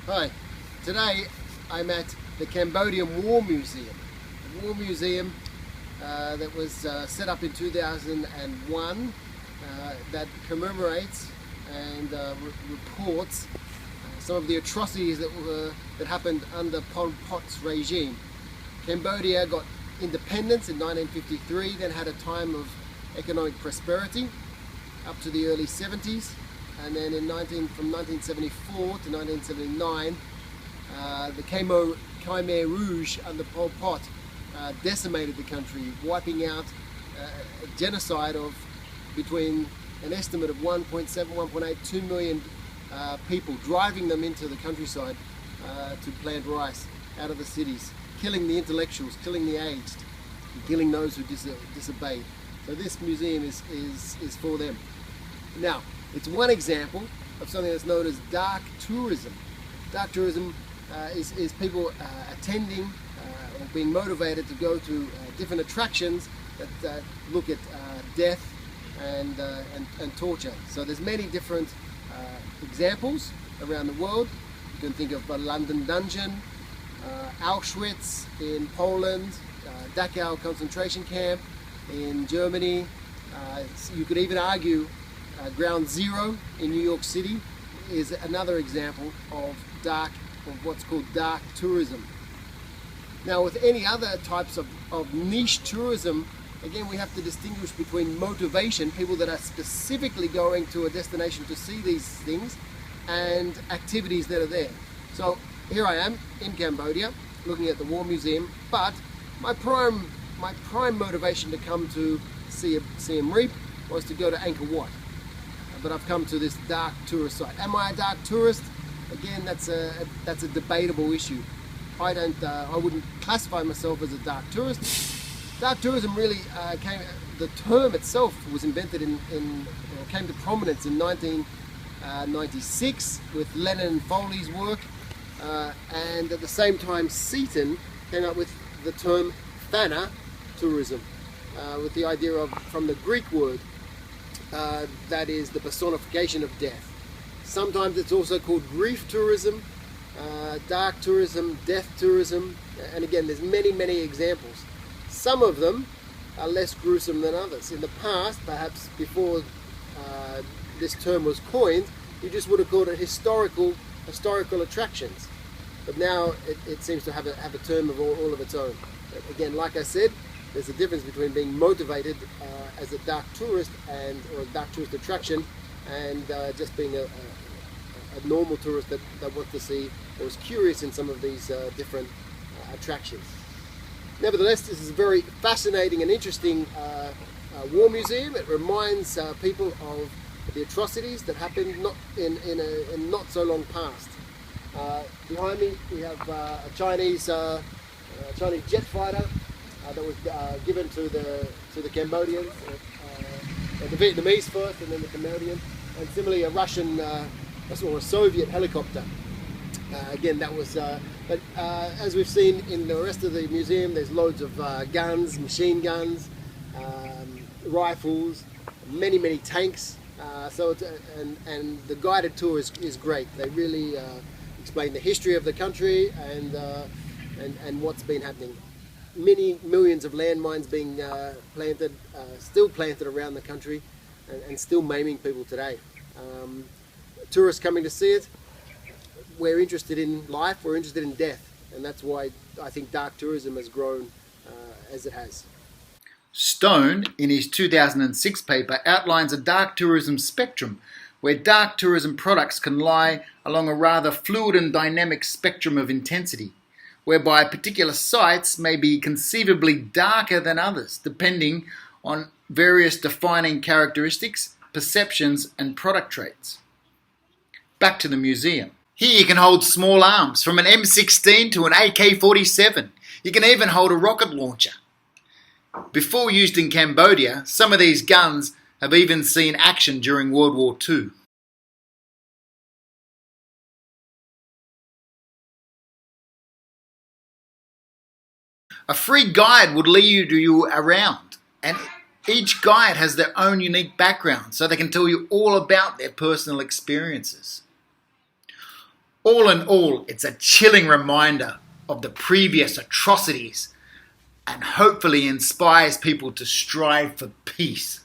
Hi, today I'm at the Cambodian War Museum. The War Museum that was set up in 2001 that commemorates and reports some of the atrocities that happened under Pol Pot's regime. Cambodia got independence in 1953, then had a time of economic prosperity up to the early 70s, and then from 1974 to 1979 the Khmer Rouge under Pol Pot decimated the country, wiping out a genocide of between an estimate of 1.7, 1.8, 2 million people, driving them into the countryside to plant rice out of the cities, killing the intellectuals, killing the aged, and killing those who disobeyed. So this museum is for them. Now, it's one example of something that's known as dark tourism. Dark tourism is people attending or being motivated to go to different attractions that look at death and torture. So there's many different examples around the world. You can think of the London Dungeon, Auschwitz in Poland, Dachau concentration camp in Germany. You could even argue Ground Zero in New York City is another example of what's called dark tourism. Now, with any other types of niche tourism, again, we have to distinguish between motivation, people that are specifically going to a destination to see these things, and activities that are there. So here I am in Cambodia looking at the War Museum, but my prime motivation to come to Siem Reap was to go to Angkor Wat. But I've come to this dark tourist site. Am I a dark tourist? Again, that's a debatable issue. I wouldn't classify myself as a dark tourist. Dark tourism really the term itself was invented came to prominence in 1996 with Lennon and Foley's work, and at the same time Seaton came up with the term Thana tourism, with the idea of, from the Greek word, that is the personification of death. Sometimes it's also called grief tourism, dark tourism, death tourism, and again there's many examples. Some of them are less gruesome than others. In the past, perhaps before this term was coined, you just would have called it historical attractions. But now it seems to have a term of all of its own. But again, like I said, there's a difference between being motivated as a dark tourist or a dark tourist attraction, and just being a normal tourist that wants to see or is curious in some of these different attractions. Nevertheless, this is a very fascinating and interesting war museum. It reminds people of the atrocities that happened in not so long past. Behind me we have a Chinese jet fighter that was given to the Cambodians, the Vietnamese first and then the Cambodians, and similarly a Russian or a Soviet helicopter. Again, that was, but as we've seen in the rest of the museum, there's loads of guns, machine guns, rifles, many tanks. And the guided tour is great. They really explain the history of the country and what's been happening. Many millions of landmines being still planted around the country, and still maiming people today. Tourists coming to see it. We're interested in life, we're interested in death, and that's why I think dark tourism has grown as it has. Stone, in his 2006 paper, outlines a dark tourism spectrum where dark tourism products can lie along a rather fluid and dynamic spectrum of intensity, whereby particular sites may be conceivably darker than others, depending on various defining characteristics, perceptions, and product traits. Back to the museum. Here you can hold small arms, from an M16 to an AK-47. You can even hold a rocket launcher. Before used in Cambodia, some of these guns have even seen action during World War II. A free guide would lead you around, and each guide has their own unique background, so they can tell you all about their personal experiences. All in all, it's a chilling reminder of the previous atrocities and hopefully inspires people to strive for peace.